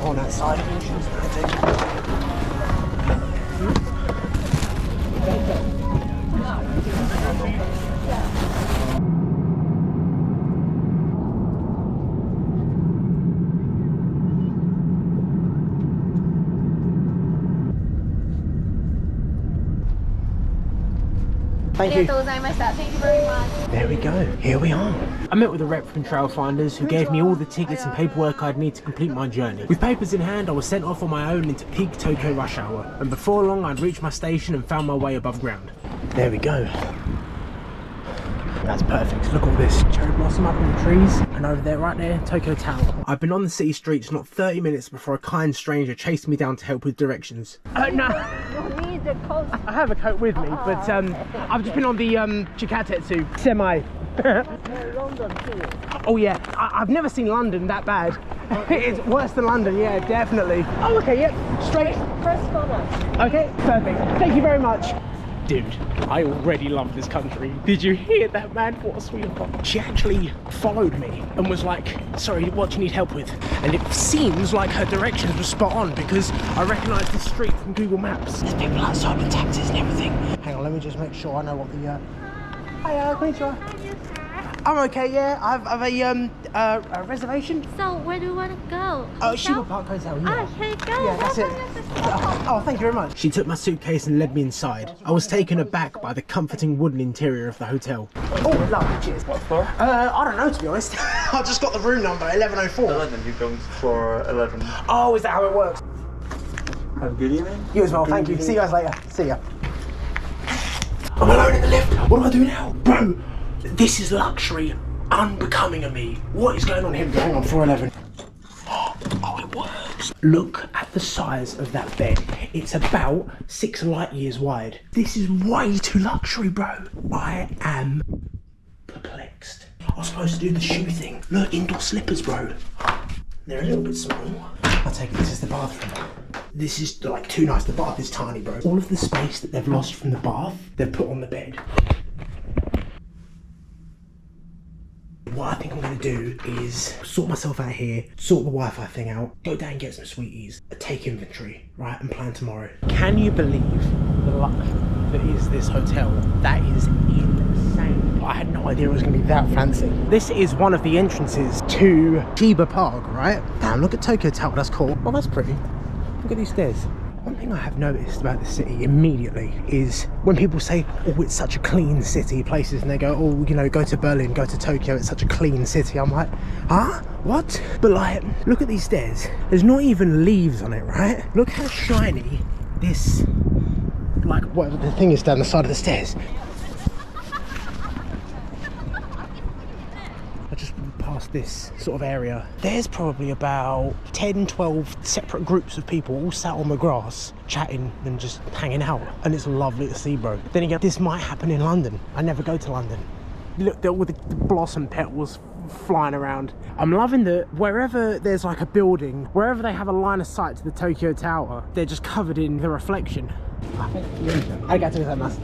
on that side of Thank you. Thank you very much. There we go. Here we are. I met with a rep from Trailfinders who gave me all the tickets and paperwork I'd need to complete my journey. With papers in hand, I was sent off on my own into peak Tokyo rush hour, and before long I'd reached my station and found my way above ground. There we go. That's perfect. Look at all this cherry blossom up in the trees, and over there, right there, Tokyo Tower. I've been on the city streets not 30 minutes before a kind stranger chased me down to help with directions. No. You need the coat. I have a coat with me, but I've just been on the Chikatetsu semi. London too. Oh yeah, I've never seen London that bad. It's worse than London, yeah, definitely. Oh, okay, yep, straight. First photo. Okay, perfect. Thank you very much. Dude, I already love this country. Did you hear that, man? What a sweetheart. She actually followed me and was like, sorry, what do you need help with? And it seems like her directions were spot on because I recognised the street from Google Maps. There's people outside with taxis and everything. Hang on, let me just make sure I know what the... Hi, konnichiwa. I'm okay, yeah. I have a reservation. So where do you want to go? Shiba Park Hotel, yeah. Here you go. Yeah, that's it. Oh, thank you very much. She took my suitcase and led me inside. I was taken aback by the comforting wooden interior of the hotel. Oh, lovely, cheers. What floor? I don't know, to be honest. I just got the room number, 1104. 11, you're going for 11. Oh, is that how it works? Have a good evening. You as well, thank you. See you guys later. See ya. I'm alone in the lift. What do I do now? Bro, this is luxury unbecoming of me. What is going on here? Hang on, 411. Oh, it works. Look at the size of that bed. It's about 6 light years wide. This is way too luxury, bro. I am perplexed. I was supposed to do the shoe thing. Look, indoor slippers, bro. They're a little bit small. I take it this is the bathroom. This is like too nice. The bath is tiny, bro. All of the space that they've lost from the bath, they've put on the bed. What I think I'm going to do is sort myself out here, sort the Wi-Fi thing out, go down and get some sweeties, take inventory, right, and plan tomorrow. Can you believe the luxury that is this hotel? That is insane. I had no idea it was going to be that fancy. This is one of the entrances to Shiba Park, right? Damn, look at Tokyo Tower, that's cool. Oh, that's pretty. Look at these stairs. One thing I have noticed about the city immediately is when people say, oh, it's such a clean city, places, and they go, oh, you know, go to Berlin, go to Tokyo, it's such a clean city. I'm like, huh? What? But like, look at these stairs. There's not even leaves on it, right? Look how shiny this, like, whatever the thing is down the side of the stairs. I just walked past this sort of area. There's probably about 10, 12 separate groups of people all sat on the grass, chatting and just hanging out. And it's lovely to see, bro. Then again, this might happen in London. I never go to London. Look, all the blossom petals flying around. I'm loving that wherever there's like a building, wherever they have a line of sight to the Tokyo Tower, they're just covered in the reflection. Arigatou gozaimasu.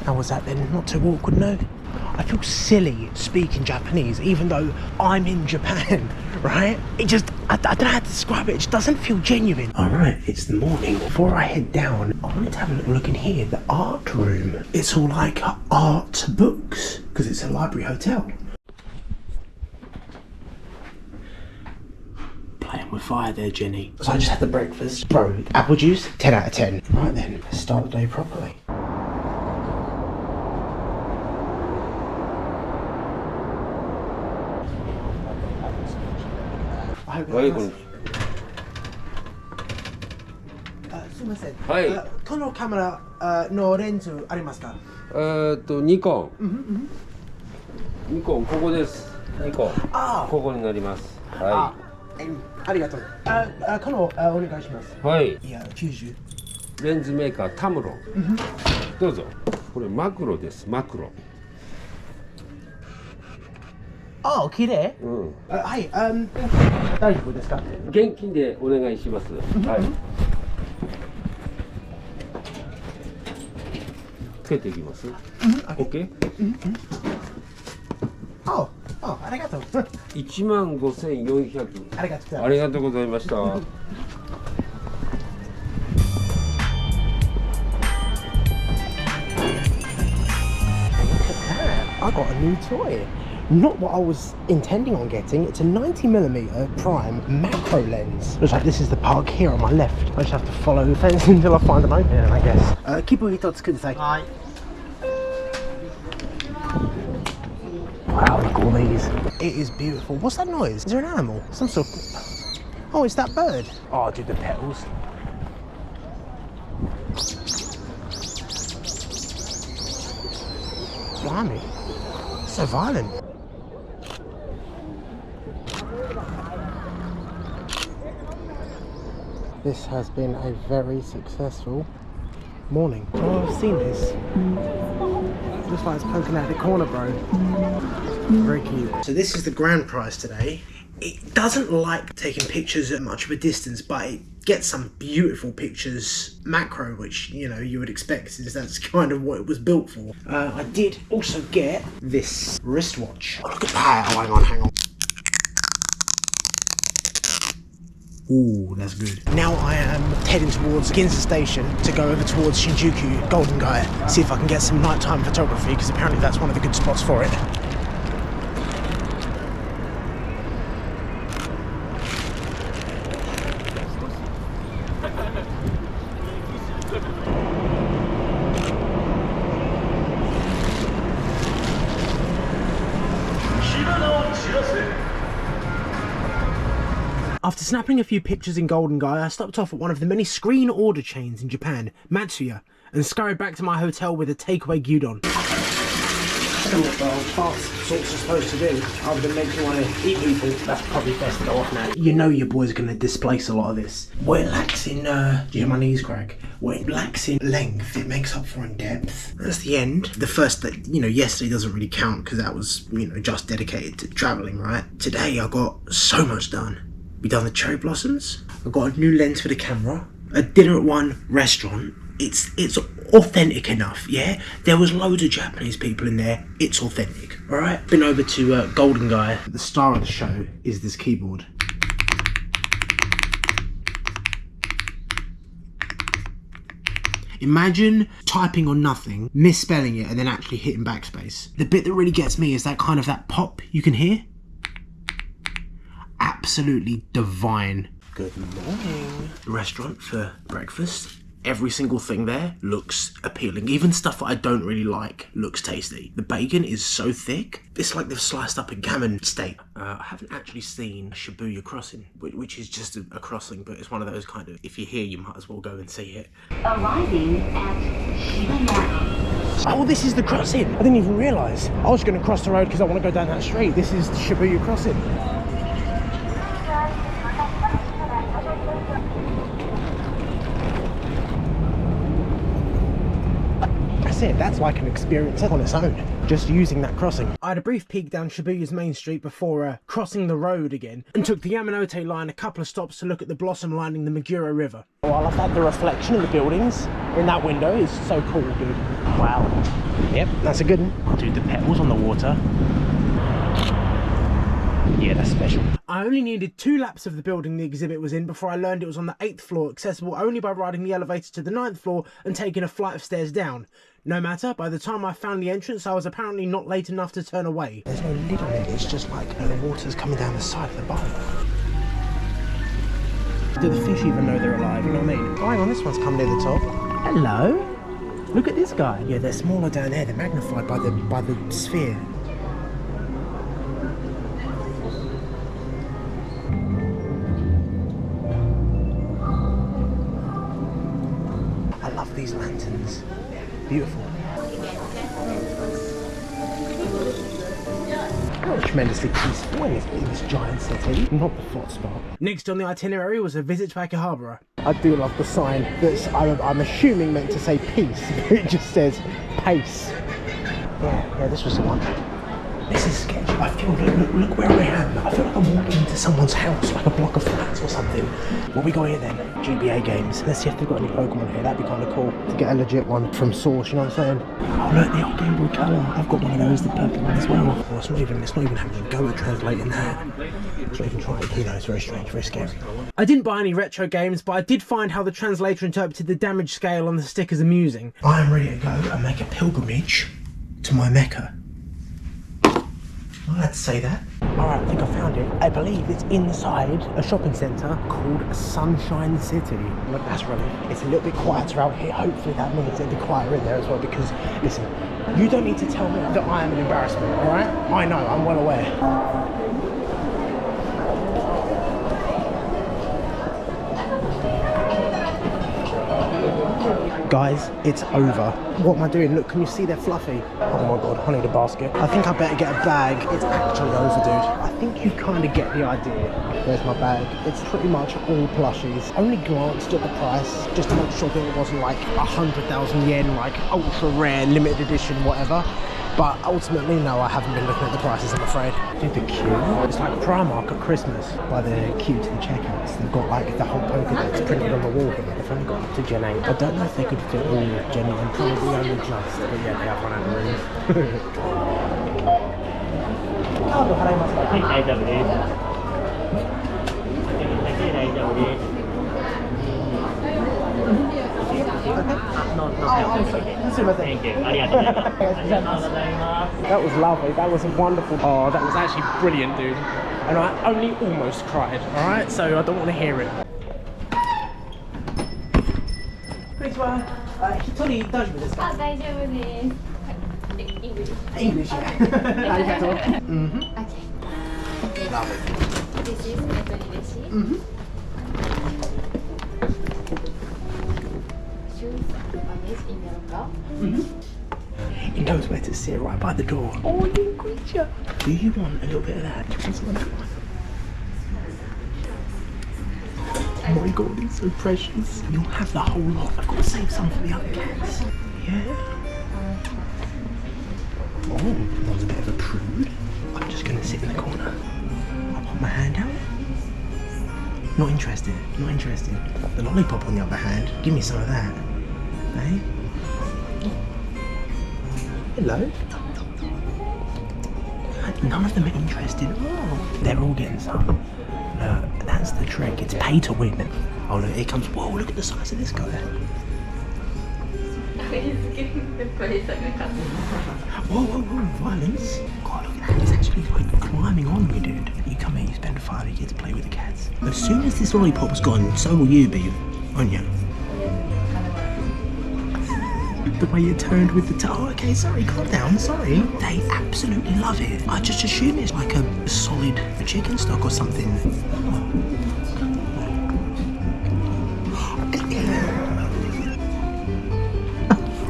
How was that then? Not too awkward, no? I feel silly speaking Japanese, even though I'm in Japan, right? It just, I don't know how to describe it, it just doesn't feel genuine. All right, it's the morning. Before I head down, I wanted to have a little look in here, the art room. It's all like art books, because it's a library hotel. Playing with fire there, Jenny. So I just had the breakfast. Bro, apple juice, 10 out of 10. Right then, let's start the day properly.このカメラのレンズありますか？ニコン。ニコンここです。ニコン。ここになります。はありがとう。このお願いします。はい。いや90。レンズメーカータムロン。どうぞ。これマクロです。マクロ。ああ、綺麗。はい、大丈夫ですか？現金でお願いします。はい。つけていきます。OK？ あり arigato. 15,400 arigato. ありがとうございました I got a new toy. Not what I was intending on getting. It's a 90mm prime macro lens. Looks like this is the park here on my left. I just have to follow the fence until I find an opening, I guess. Kibu hitotsu kudasai. Hi. Wow, look at all these. It is beautiful. What's that noise? Is there an animal? Some sort of... Oh, it's that bird. Oh, dude, the petals. Blimey. So violent. This has been a very successful morning. Oh, I've seen this. Looks like it's poking out the corner, bro. Very cute. So this is the grand prize today. It doesn't like taking pictures at much of a distance, but it gets some beautiful pictures macro, which, you know, you would expect, is that's kind of what it was built for. I did also get this wristwatch. Oh, look at that. Oh, hang on. Ooh, that's good. Now I am heading towards Ginza Station to go over towards Shinjuku, Golden Guy, see if I can get some nighttime photography, because apparently that's one of the good spots for it. After snapping a few pictures in Golden Guy, I stopped off at one of the many screen order chains in Japan, Matsuya, and scurried back to my hotel with a takeaway gyudon. I don't know what the fast sorts are supposed to do, other than make you want to eat people. That's probably best to go off now. You know your boy's going to displace a lot of this. Where it lacks in, do you hear my knees crack? Where it lacks in length, it makes up for in depth. That's the end. The first that, you know, yesterday doesn't really count because that was, you know, just dedicated to travelling, right? Today I got so much done. We done the cherry blossoms. I got a new lens for the camera. A dinner at one restaurant. It's authentic enough, yeah? There was loads of Japanese people in there. It's authentic, all right? Been over to Golden Guy. The star of the show is this keyboard. Imagine typing on nothing, misspelling it, and then actually hitting backspace. The bit that really gets me is that kind of that pop you can hear. Absolutely divine. Good morning. Restaurant for breakfast. Every single thing there looks appealing. Even stuff that I don't really like looks tasty. The bacon is so thick. It's like they've sliced up a gammon steak. I haven't actually seen Shibuya Crossing, which is just a crossing, but it's one of those kind of, if you're here, you might as well go and see it. Arriving at Shibuya. Oh, this is the crossing. I didn't even realise. I was going to cross the road because I want to go down that street. This is Shibuya Crossing. That's like an experience on its own, just using that crossing. I had a brief peek down Shibuya's main street before crossing the road again, and took the Yamanote line a couple of stops to look at the blossom lining the Meguro River. Oh, I love that the reflection of the buildings in that window is so cool, dude. Wow. Yep, that's a good one. Dude, the petals on the water. Yeah, that's special. I only needed 2 laps of the building the exhibit was in before I learned it was on the 8th floor, accessible only by riding the elevator to the 9th floor and taking a flight of stairs down. No matter, by the time I found the entrance, I was apparently not late enough to turn away. There's no lid on it, it's just like the water's coming down the side of the boat. Do the fish even know they're alive, you know what I mean? Oh, hang on, this one's come near the top. Hello? Look at this guy. Yeah, they're smaller down there, they're magnified by the sphere. I love these lanterns. Beautiful. Tremendously peaceful in this giant city, not the hot spot. Next on the itinerary was a visit to Akihabara. I do love the sign that's, I'm assuming meant to say peace, but it just says pace. Yeah, this was the one. This is sketchy. I feel, look where I am. I feel like I'm walking into someone's house, like a block of flats or something. What we got here then? GBA games. Let's see if they've got any Pokemon here. That'd be kind of cool to get a legit one from source, you know what I'm saying? Oh look, the old Game Boy Color. I've got one of those, the purple one as well. Oh, it's not even having a go at translating that. It's not even trying, you know, it's very strange, very scary. I didn't buy any retro games, but I did find how the translator interpreted the damage scale on the stickers amusing. I am ready to go and make a pilgrimage to my Mecca. I had to say that. Alright, I think I found it. I believe it's inside a shopping centre called Sunshine City. Look, that's running. It's a little bit quieter out here. Hopefully that means it'll be quieter in there as well because, listen, you don't need to tell me that I am an embarrassment, alright? I know, I'm well aware. Guys, it's over. What am I doing? Look, can you see they're fluffy? Oh my god, I need a basket. I think I better get a bag. It's actually over, dude. I think you kind of get the idea. There's my bag. It's pretty much all plushies. Only glanced at the price just to make sure that it wasn't like 100,000 yen, like ultra rare, limited edition, whatever. But ultimately, no, I haven't been looking at the prices, I'm afraid. Dude, the queue. It's like Primark at Christmas. By the queue to the checkouts, they've got like the whole Pokédex printed on the wall here. They've only got up to Gen 8. I don't know if they could fit all Gen 9, probably only just. But yeah, they have run out of room. That was lovely, that was wonderful. Oh, that was actually brilliant, dude. And I only almost cried, alright? So I don't want to hear it. English, yeah. Love it. This is Meguro River. He knows where to sit, right by the door. Oh, you creature. Do you want a little bit of that? Do you want some of that one? Oh my god, it's so precious. You'll have the whole lot. I've got to save some for the other cats. Yeah? Oh, that was a bit of a prude. I'm just going to sit in the corner. I'll put my hand out. Not interested. Not interested. The lollipop, on the other hand, give me some of that. Eh? Hello. None of them are interested. Oh, they're all getting some. Look, that's the trick. It's pay to win. Oh look, here comes. Whoa, look at the size of this guy. Whoa, violence. God, look at that. He's actually like climbing on me, dude. You come here, you spend 5, you get to play with the cats. As soon as this lollipop's gone, so will you be, won't you? The way you turned with the toe. Oh, okay, sorry, calm down, sorry. They absolutely love it. I just assume it's like a solid chicken stock or something.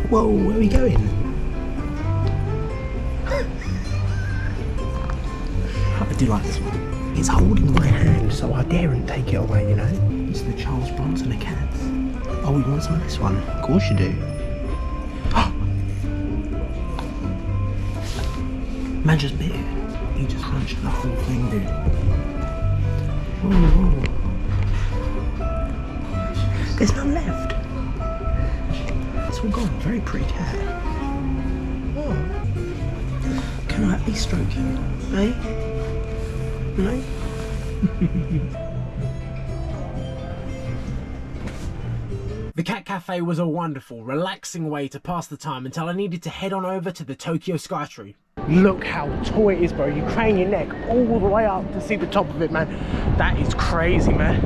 Whoa, where are we going? I do like this one. It's holding my hand, so I daren't take it away, you know? It's the Charles Bronson of cats. Oh, you want some of this one? Of course you do. Man just bit it. He just crunched the whole thing, dude. Whoa. There's none left. It's all gone. Very pretty cat. Oh. Can I at least stroke you? Eh? No? The cat cafe was a wonderful, relaxing way to pass the time until I needed to head on over to the Tokyo SKYTREE. Look how tall it is, bro. You crane your neck all the way up to see the top of it, man. That is crazy, man.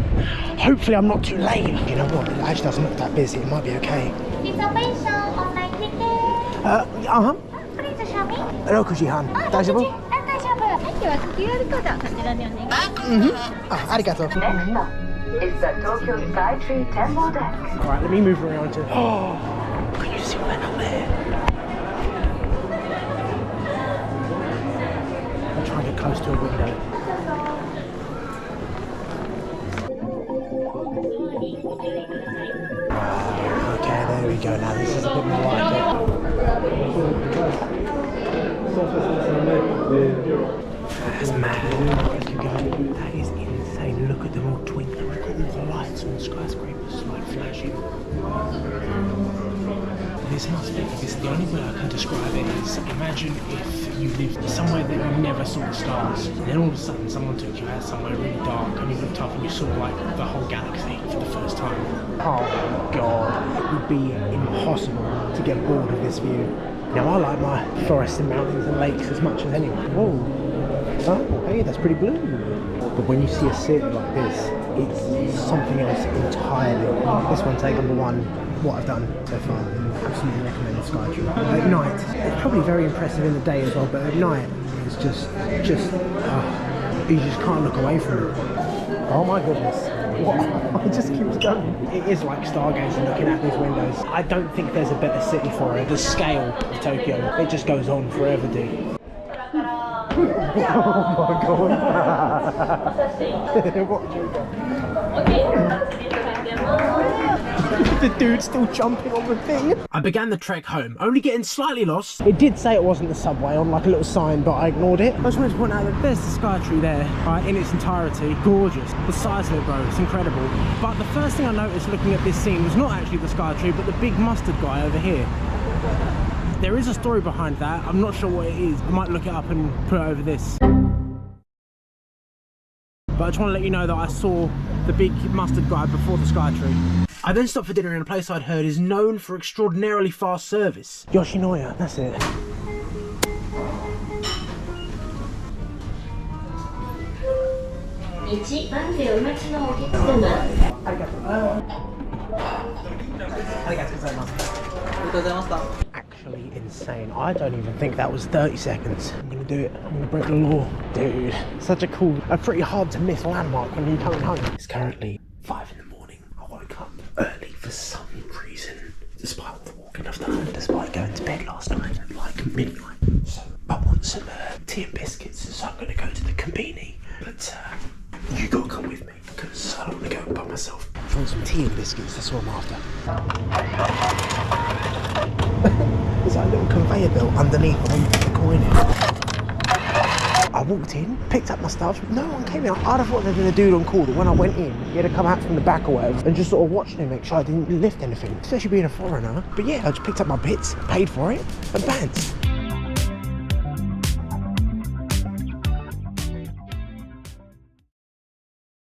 Hopefully I'm not too late. You know what? It actually doesn't look that busy. It might be okay. Reservation online ticket. Please show me. 6時半。大丈夫？大丈夫。はい、ではQR コードこちらにお願いします。ありがとう。 Next up is the Tokyo SKYTREE Temple Deck. Alright, let me move around to... Oh, can you see that up there? I'll try and get close to a window. Okay, there we go now. This is a bit more like it. That's mad. That is insane. Look at them all twinkling. Look at all the lights on the skyscrapers like flashing. This must be, because the only way I can describe it is, imagine if you lived somewhere that you never saw the stars, and then all of a sudden someone took you out somewhere really dark and you looked up and you saw like the whole galaxy for the first time. Oh my god, it would be impossible to get bored of this view. Now I like my forests and mountains and lakes as much as anyone. Whoa, oh hey, that's pretty blue. But when you see a city like this, it's something else entirely. This one take number one, what I've done so far. Absolutely recommend SKYTREE. At night, it's probably very impressive in the day as well, but at night, it's just you just can't look away from it. Oh my goodness. What? It just keeps going. It is like stargazing looking out these windows. I don't think there's a better city for it. The scale of Tokyo, it just goes on forever, dude. Oh my god. What a joke. The dude's still jumping on the thing. I began the trek home, only getting slightly lost. It did say it wasn't the subway on like a little sign, but I ignored it. I just wanted to point out that there's the SKYTREE there, right, in its entirety. Gorgeous. The size of it, bro, it's incredible. But the first thing I noticed looking at this scene was not actually the SKYTREE, but the big mustard guy over here. There is a story behind that. I'm not sure what it is. I might look it up and put it over this. But I just want to let you know that I saw the big mustard guy before the SKYTREE. I then stopped for dinner in a place I'd heard is known for extraordinarily fast service. Yoshinoya, that's it. Actually insane. I don't even think that was 30 seconds. I'm gonna do it. I'm gonna break the law. Dude, such a cool, a pretty hard to miss landmark when you're coming home. It's currently 5 in the morning. I woke up early for some reason, despite all the walking I've done, despite going to bed last night at like midnight. So I want some tea and biscuits, so I'm gonna go to the Konbini. But you gotta come with me, because I don't want to go by myself. I want some tea and biscuits, that's what I'm after. There's like a little conveyor belt underneath where you put the coin in. I walked in, picked up my stuff, no one came in. I'd have thought there'd been a dude on call that when I went in, he had to come out from the back or whatever and just sort of watch me, make sure I didn't lift anything, especially being a foreigner. But yeah, I just picked up my bits, paid for it, and bans.